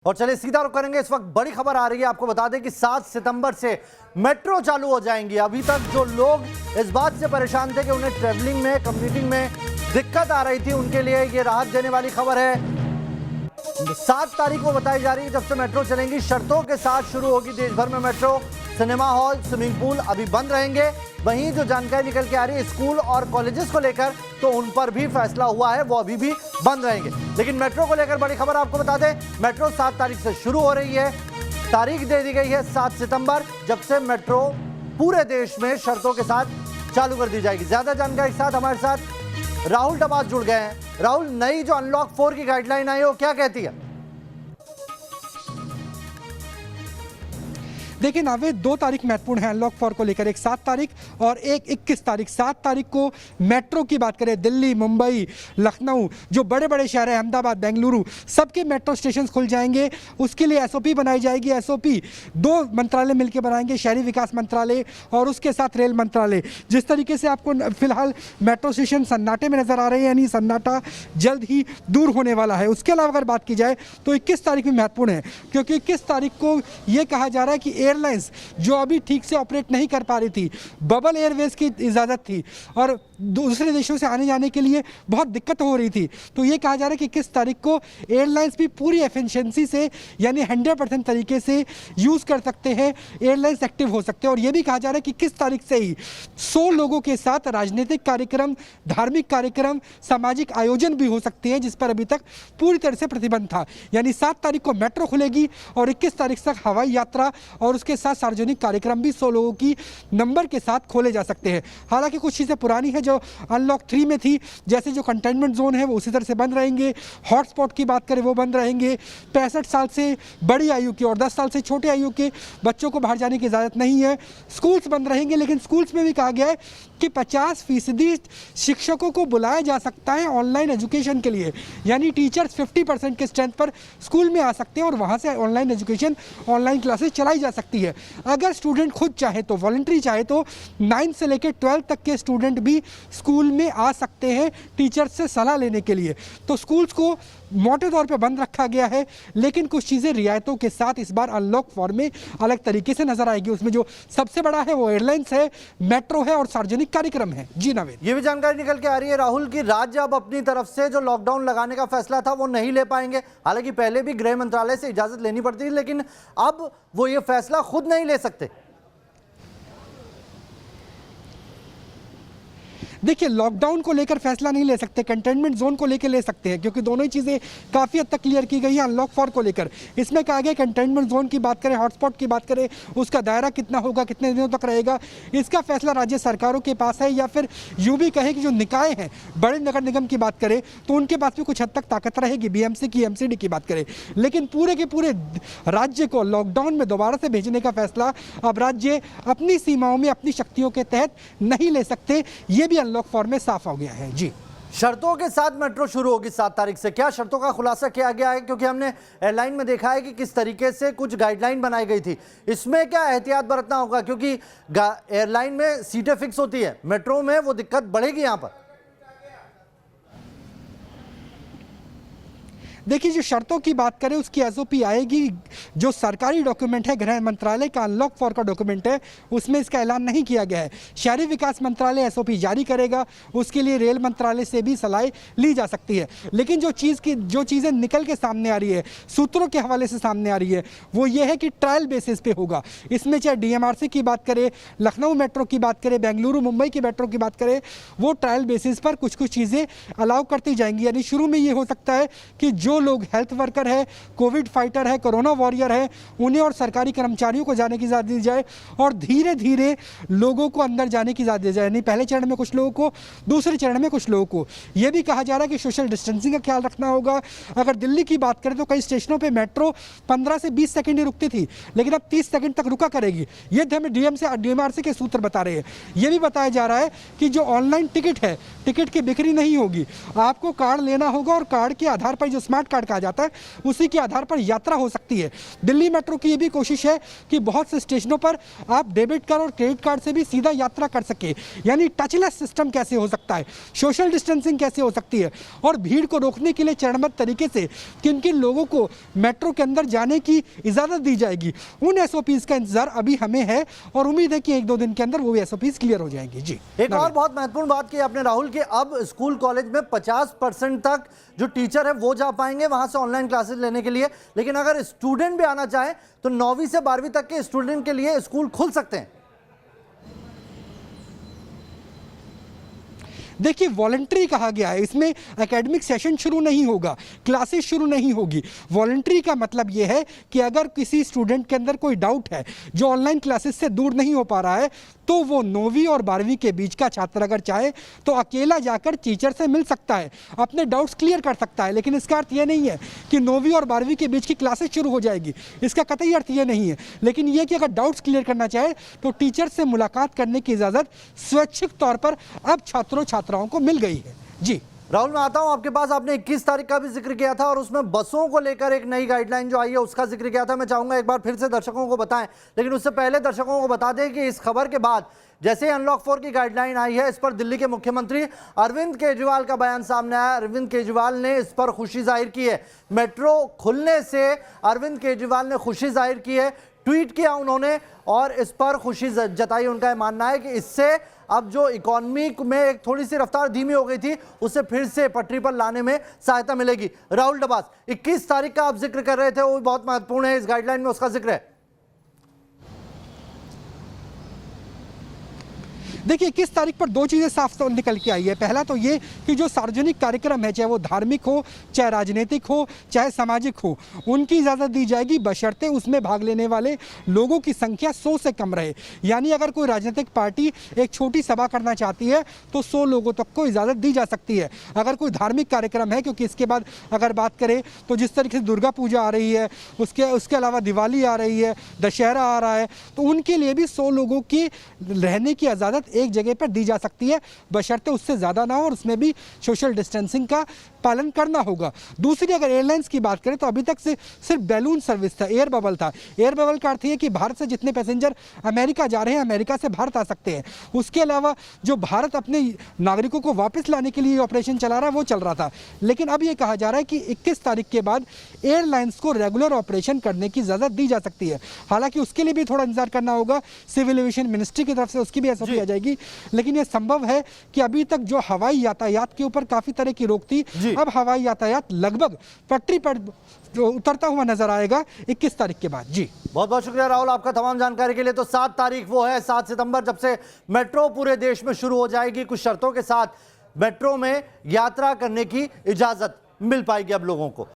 और चलिए सीधा रुख करेंगे। इस वक्त बड़ी खबर आ रही है, आपको बता दें कि 7 सितंबर से मेट्रो चालू हो जाएंगी। अभी तक जो लोग इस बात से परेशान थे कि उन्हें ट्रैवलिंग में, कम्यूटिंग में दिक्कत आ रही थी, उनके लिए ये राहत देने वाली खबर है। 7 तारीख को बताई जा रही है जब से मेट्रो चलेंगी। शर्तों के साथ शुरू होगी देश भर में metro. Cinema hall, swimming pool अभी बंद रहेंगे। वहीं जो जानकारी निकल के आ रही है स्कूल और कॉलेजेस को लेकर, तो उन पर भी फैसला हुआ है, वो अभी भी बंद रहेंगे। लेकिन मेट्रो को लेकर बड़ी खबर आपको बता दें, मेट्रो 7 तारीख से शुरू हो रही है। तारीख दे दी गई है 7 सितंबर, जब से मेट्रो पूरे देश में शर्तों के साथ चालू कर दी जाएगी। ज्यादा जानकारी के साथ हमारे साथ राहुल डबास जुड़ गए हैं। राहुल, नई जो अनलॉक 4 की गाइडलाइन आई है वो क्या कहती है? देखिए नावे 2 तारीख महत्वपूर्ण है अनलॉक 4 को लेकर, एक 7 तारीख और एक 21 तारीख। 7 तारीख को मेट्रो की बात करें, दिल्ली, मुंबई, लखनऊ, जो बड़े बड़े शहर हैं, अहमदाबाद, बेंगलुरु, सबके मेट्रो स्टेशन खुल जाएंगे। उसके लिए एसओपी बनाई जाएगी। एसओपी 2 मंत्रालय मिलकर बनाएंगे, शहरी विकास मंत्रालय और उसके साथ रेल मंत्रालय। जिस तरीके से आपको फिलहाल मेट्रो स्टेशन सन्नाटे में नजर आ रहे हैं, यानी सन्नाटा जल्द ही दूर होने वाला है। उसके अलावा अगर बात की जाए तो 21 तारीख भी महत्वपूर्ण है, क्योंकि 21 तारीख को यह कहा जा रहा है कि एयरलाइंस जो अभी ठीक से ऑपरेट नहीं कर पा रही थी, बबल एयरवेज की इजाज़त थी और दूसरे देशों से आने जाने के लिए बहुत दिक्कत हो रही थी, तो ये कहा जा रहा है कि 21 तारीख को एयरलाइंस भी पूरी एफिशिएंसी से, यानी 100% तरीके से यूज़ कर सकते हैं, एयरलाइंस एक्टिव हो सकते हैं। और ये भी कहा जा रहा है कि 21 तारीख से ही 100 लोगों के साथ राजनीतिक कार्यक्रम, धार्मिक कार्यक्रम, सामाजिक आयोजन भी हो सकते हैं, जिस पर अभी तक पूरी तरह से प्रतिबंध था। यानी 7 तारीख को मेट्रो खुलेगी और 21 तारीख तक हवाई यात्रा और उसके साथ सार्वजनिक कार्यक्रम भी 100 लोगों की नंबर के साथ खोले जा सकते हैं। हालांकि कुछ चीज़ें पुरानी है जो अनलॉक 3 में थी, जैसे जो कंटेनमेंट जोन है वो उसी तरह से बंद रहेंगे। हॉटस्पॉट की बात करें वो बंद रहेंगे। 65 साल से बड़ी आयु के और 10 साल से छोटे आयु के बच्चों को बाहर जाने की इजाज़त नहीं है। स्कूल्स बंद रहेंगे, लेकिन स्कूल्स में भी कहा गया है कि 50% शिक्षकों को बुलाया जा सकता है ऑनलाइन एजुकेशन के लिए, यानी टीचर्स 50% के स्ट्रेंथ पर स्कूल में आ सकते हैं और वहाँ से ऑनलाइन एजुकेशन, ऑनलाइन क्लासेस चलाई जा सकती है। अगर स्टूडेंट खुद चाहे तो, वॉलंटरी चाहे तो 9 से लेकर 12 तक के स्टूडेंट भी स्कूल में आ सकते हैं टीचर्स से सलाह लेने के लिए। तो स्कूल्स को मोटे तौर पे बंद रखा गया है, लेकिन कुछ चीज़ें रियायतों के साथ इस बार अनलॉक 4 में अलग तरीके से नजर आएगी। उसमें जो सबसे बड़ा है वो एयरलाइंस है, मेट्रो है और सार्वजनिक कार्यक्रम है। जी नावेद, ये भी जानकारी निकल के आ रही है राहुल की राज्य अब अपनी तरफ से जो लॉकडाउन लगाने का फैसला था वो नहीं ले पाएंगे। हालांकि पहले भी गृह मंत्रालय से इजाजत लेनी पड़ती थी, लेकिन अब वो ये फैसला खुद नहीं ले सकते। देखिए, लॉकडाउन को लेकर फैसला नहीं ले सकते, कंटेनमेंट जोन को लेकर ले सकते हैं, क्योंकि दोनों ही चीज़ें काफ़ी हद तक क्लियर की गई है अनलॉक 4 को लेकर। इसमें कहा गया कंटेनमेंट जोन की बात करें, हॉटस्पॉट की बात करें, उसका दायरा कितना होगा, कितने दिनों तक रहेगा, इसका फैसला राज्य सरकारों के पास है। या फिर यूँ भी कहें कि जो निकाय हैं, बड़े नगर निगम की बात करें तो उनके पास भी कुछ हद तक ताकत रहेगी, बीएमसी की, एमसीडी की बात करें। लेकिन पूरे के पूरे राज्य को लॉकडाउन में दोबारा से भेजने का फैसला अब राज्य अपनी सीमाओं में, अपनी शक्तियों के तहत नहीं ले सकते। ये भी अनलॉक 4 में साफ हो गया है। जी, शर्तों के साथ मेट्रो शुरू होगी 7 तारीख से। क्या शर्तों का खुलासा किया गया है? क्योंकि हमने एयरलाइन में देखा है कि किस तरीके से कुछ गाइडलाइन बनाई गई थी। इसमें क्या एहतियात बरतना होगा? क्योंकि एयरलाइन में सीटें फिक्स होती है, मेट्रो में वो दिक्कत बढ़ेगी यहां पर। देखिए, जो शर्तों की बात करें उसकी एसओपी आएगी। जो सरकारी डॉक्यूमेंट है, गृह मंत्रालय का अनलॉक 4 का डॉक्यूमेंट है, उसमें इसका ऐलान नहीं किया गया है। शहरी विकास मंत्रालय एसओपी जारी करेगा, उसके लिए रेल मंत्रालय से भी सलाह ली जा सकती है। लेकिन जो चीज़ें निकल के सामने आ रही है, सूत्रों के हवाले से सामने आ रही है, वो ये है कि ट्रायल बेसिस पे होगा। इसमें चाहे डीएमआरसी की बात करें, लखनऊ मेट्रो की बात करें, बेंगलुरु मुंबई की मेट्रो की बात करें, वो ट्रायल बेसिस पर कुछ चीज़ें अलाउ करती जाएंगी। यानी शुरू में ये हो सकता है कि जो लोग हेल्थ वर्कर है, कोविड फाइटर है, कोरोना वॉरियर है, उन्हें और सरकारी कर्मचारियों को जाने की इजाजत दी जाए और धीरे धीरे लोगों को अंदर जाने की इजाजत दी जाए। यानी पहले चरण में कुछ लोगों को, दूसरे चरण में कुछ लोगों को। यह भी कहा जा रहा है कि सोशल डिस्टेंसिंग का ख्याल रखना होगा। अगर दिल्ली की बात करें तो कई स्टेशनों पर मेट्रो 15 से 20 सेकंड ही रुकती थी, लेकिन अब 30 सेकंड तक रुका करेगी। यह हमें डीएमआरसी के सूत्र बता रहे हैं। यह भी बताया जा रहा है कि जो ऑनलाइन टिकट है, टिकट की बिक्री नहीं होगी, आपको कार्ड लेना होगा और कार्ड के आधार पर जो स्मार्ट स्मार्ट कार्ड कहा जाता है, उसी के आधार पर यात्रा हो सकती है। दिल्ली मेट्रो की ये भी कोशिश है कि बहुत से स्टेशनों पर आप डेबिट कार्ड और क्रेडिट कार्ड से भी सीधा यात्रा कर सके। यानी टचलेस सिस्टम कैसे हो सकता है, सोशल डिस्टेंसिंग कैसे हो सकती है, और भीड़ को रोकने के लिए चरणबद्ध तरीके से किन किन लोगों को मेट्रो के अंदर जाने की इजाज़त दी जाएगी, उन एसओपीज का इंतजार अभी हमें है और उम्मीद है कि 1-2 दिन के अंदर वो भी एसओपीज क्लियर हो जाएंगी। जी, एक और बहुत महत्वपूर्ण बात की आपने राहुल कि अब स्कूल कॉलेज में 50% तक जो टीचर है वो जा पाएंगे वहां से ऑनलाइन क्लासेस लेने के लिए, लेकिन अगर स्टूडेंट भी आना चाहे तो 9वीं से 12वीं तक के स्टूडेंट के लिए स्कूल खुल सकते हैं। देखिए, वॉलंटरी कहा गया है, इसमें एकेडमिक सेशन शुरू नहीं होगा, क्लासेस शुरू नहीं होगी। वॉलंटरी का मतलब यह है कि अगर किसी स्टूडेंट के अंदर कोई डाउट है जो ऑनलाइन क्लासेस से दूर नहीं हो पा रहा है, तो वो 9वीं और 12वीं के बीच का छात्र अगर चाहे तो अकेला जाकर टीचर से मिल सकता है, अपने डाउट्स क्लियर कर सकता है। लेकिन इसका अर्थ ये नहीं है कि 9वीं और 12वीं के बीच की क्लासेस शुरू हो जाएगी, इसका कतई अर्थ ये नहीं है। लेकिन यह कि अगर डाउट्स क्लियर करना चाहे तो टीचर से मुलाकात करने की इजाज़त स्वैच्छिक तौर पर अब छात्राओं को मिल गई है। जी राहुल, मैं आता हूं आपके पास। आपने 21 तारीख का भी जिक्र किया था और उसमें बसों को लेकर एक नई गाइडलाइन जो आई है उसका जिक्र किया था। मैं चाहूंगा एक बार फिर से दर्शकों को बताएं, लेकिन उससे पहले दर्शकों को बता दें कि इस खबर के बाद जैसे ही अनलॉक 4 की गाइडलाइन आई है, इस पर दिल्ली के मुख्यमंत्री अरविंद केजरीवाल का बयान सामने आया। अरविंद केजरीवाल ने इस पर खुशी जाहिर की है। मेट्रो खुलने से अरविंद केजरीवाल ने खुशी जाहिर की है, ट्वीट किया उन्होंने और इस पर खुशी जताई। उनका यह मानना है कि इससे अब जो इकोनॉमी में एक थोड़ी सी रफ्तार धीमी हो गई थी उसे फिर से पटरी पर लाने में सहायता मिलेगी। राहुल डबास, 21 तारीख का आप जिक्र कर रहे थे, वो बहुत महत्वपूर्ण है, इस गाइडलाइन में उसका जिक्र है। देखिए, 21 तारीख पर 2 चीज़ें साफ निकल के आई है। पहला तो ये कि जो सार्वजनिक कार्यक्रम है, चाहे वो धार्मिक हो, चाहे राजनीतिक हो, चाहे सामाजिक हो, उनकी इजाज़त दी जाएगी बशर्ते उसमें भाग लेने वाले लोगों की संख्या 100 से कम रहे। यानी अगर कोई राजनीतिक पार्टी एक छोटी सभा करना चाहती है तो 100 लोगों तक को इजाज़त दी जा सकती है। अगर कोई धार्मिक कार्यक्रम है, क्योंकि इसके बाद अगर बात करें तो जिस तरीके से दुर्गा पूजा आ रही है, उसके अलावा दिवाली आ रही है, दशहरा आ रहा है, तो उनके लिए भी 100 लोगों की रहने की इजाज़त एक जगह पर दी जा सकती है, बशर्ते उससे ज़्यादा ना हो और उसमें भी सोशल डिस्टेंसिंग का पालन करना होगा। दूसरी, अगर एयरलाइंस की बात करें तो अभी तक से सिर्फ बैलून सर्विस था, एयर बबल था। एयर बबल का अर्थ है कि भारत से जितने पैसेंजर अमेरिका जा रहे हैं, अमेरिका से भारत आ सकते हैं। उसके अलावा जो भारत अपने नागरिकों को वापस लाने के लिए ऑपरेशन चला रहा है वो चल रहा था। लेकिन अब ये कहा जा रहा है कि 21 तारीख के बाद एयरलाइंस को रेगुलर ऑपरेशन करने की इजाज़त दी जा सकती है। हालांकि उसके लिए भी थोड़ा इंतजार करना होगा, सिविल एविएशन मिनिस्ट्री की तरफ से उसकी भी एसओपी आ जाएगी। लेकिन यह संभव है कि अभी तक जो हवाई यातायात के ऊपर काफी तरह की रोक थी, अब हवाई यातायात लगभग पटरी पर जो उतरता हुआ नजर आएगा 21 तारीख के बाद। जी बहुत बहुत शुक्रिया राहुल आपका तमाम जानकारी के लिए। तो 7 तारीख वो है, 7 सितंबर, जब से मेट्रो पूरे देश में शुरू हो जाएगी। कुछ शर्तों के साथ मेट्रो में यात्रा करने की इजाजत मिल पाएगी अब लोगों को।